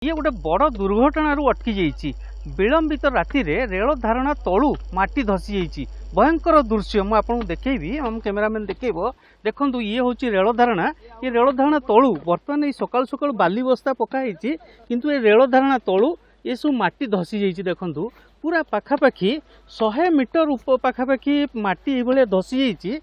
ये गोटे बड़ दुर्घटना अटकी जाइए। विलंबित राति रेल धारणा तलू माटी धसी जाइए। भयंकर दृश्य मुझे आपको देखी हम कैमेरामैन देखब। देखो ये हूँ रेल धारणा। ये रेल धारणा तलू बर्तमान ये सकाल सकाल बाली बस्ता पकाई किंतु ये रेल धारणा तलू ये सब माटी धसी जाइए। देखु पूरा पाखापाखि 100 मीटर पाखापाखि माटी ये धसी जाइए।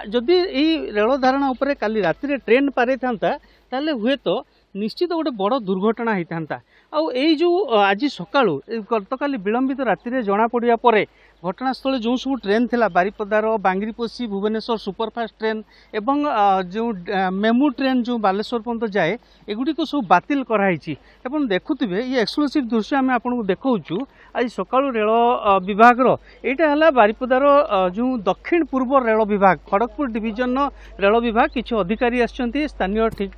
जदि यही रेल धारणा उपर काली राति ट्रेन पारे था ताले हुए तो निश्चित गोटे बड़ दुर्घटना होता। आई जो आज सका गतकाली विलंबित राति जना पड़ा पर घटनास्थल जो सब ट्रेन थिला बारिपदार बांगरीपोशी भुवनेश्वर सुपरफास्ट ट्रेन एवं जो मेमू ट्रेन जो बालेश्वर पर्यंत जाए एगुड़ी सब बातिल कराई। देखुवे ये एक्सक्लूसिव दृश्य आम आपको देखु। आज सका रेल विभाग यहाँ बारिपदार जो दक्षिण पूर्व रेल विभाग खड़गपुर डिविजन रेल विभाग किसी अधिकारी आसछन्ती स्थानीय ठीक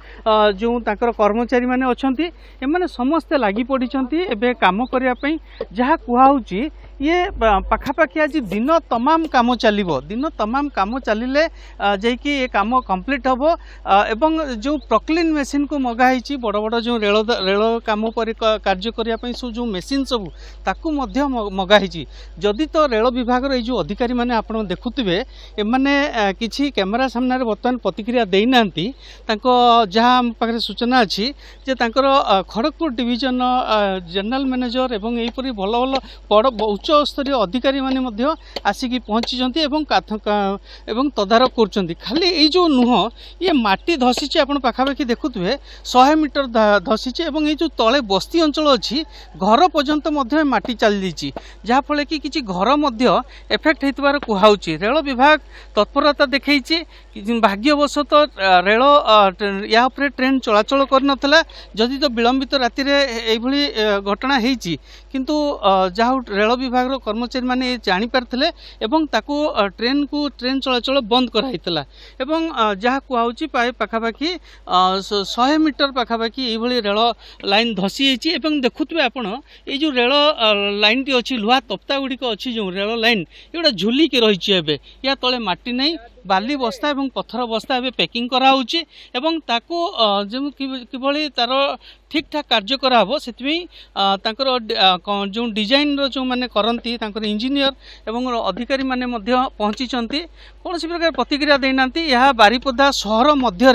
जो ताकर कर्मचारी माने अछन्ती एमाने समस्ते लागी पड़िछन्ती एबे काम करिया पई। जहा कुहाउची ये पाखापाखि आज दिन तमाम काम चलिबो। दिन तमाम काम चलिले जेकी ये काम कंप्लीट हबो एवं जो प्रक्लीन मशीन को मगाई बड़ बड़ जो रेल काम पर कार्य करिया पई सो जो मशीन सब ताकू मध्य मगाई। जदि तो रेल विभाग रे जो अधिकारी माने आपण देखुथिबे एमाने किछि कैमरा सामने बर्तमान प्रतिक्रिया देई नांती। तांको जहा हम पाखरे सूचना अछि जे तांकर खड़गपुर डिविजन जनरल मैनेजर एवं एहीपरि भल भल बड़ उच्च स्तरीय अधिकारी माने मध्य आसिकी पहुँची एवं तदारक कर। खाली ये जो नुह ये माटी धसी आप पाखापाखि देखुए 100 मीटर धसी एवं ये जो तले बस्ती अंचल अच्छी घर पर्यंत माटी चली जाइए। जहाँफल कि किसी घर मध्य एफेक्ट होइतबार कुहाउची। रेल विभाग तत्परता देखी भाग्यवशत रेल या ट्रेन चलाचल कर जदि तो विलंबित राति एभली घटना होती किंतु जहाँ रेल विभाग कर्मचारी माने जानी पारथिले एवं ताकू ट्रेन चलाचल बंद कराइतला एवं जहाँ कुहाउची पाखापाखि 100 मीटर पाखापाखि एभली रेल लाइन धसी जाइए। एवं देखुवे आपण ये जो रेल लाइन टी अच्छी लुहा तप्ता गुड़िक अच्छी जो रेल लाइन ये झुलिकी रही है। या तले माटी नहीं बाली बस्ता एवं पत्थर बस्ता एवं पैकिंग कराउची एवं ताकू जो किभली तार ठीक ठाक कार्य कराहब से जो डिजाइन जो माने करती इंजीनियर एवं अधिकारी माने मध्य पहुँची कौन सी प्रकार प्रतिक्रिया देना। यह बारिपदा शहर मध्य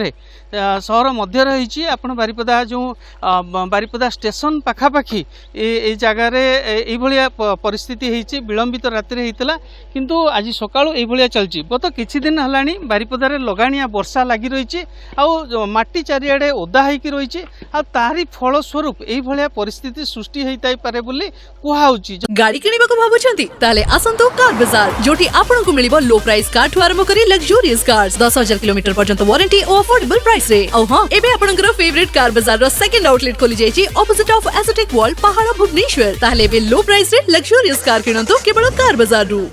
रही आप बारिपदा जो बारिपदा स्टेशन पाखापाखि ये जगार ये परिस्थिति होती विलंबित राति होता किंतु आज सका ये चलती। गत किछि दिन है बारिपदार लगाणिया वर्षा लगी रही माटी चारिआडे ओदा होइकी रही तारी फलस्वरूप ये परिस्थिति सृष्टि होता पारे बोली कुहाउची। गाड़ी किनिबाको भाबुछंती ताले आसंतो कार बाजार जोटी आपनको मिलिबो लो प्राइस कार ठु आरंभ करी लग्जरियस कार्स 10,000 किलोमीटर पर्यंत वारंटी और अफोर्डेबल प्राइस रे। औ हां एबे आपनकर फेवरेट कार बाजार रो सेकंड आउटलेट खोली जायछि ऑपोजिट ऑफ एसोटेक वॉल पहाड़ भुवनेश्वर। ताले बे लो प्राइस रे लग्जरियस कार किनंतो केवल कार बाजार रु।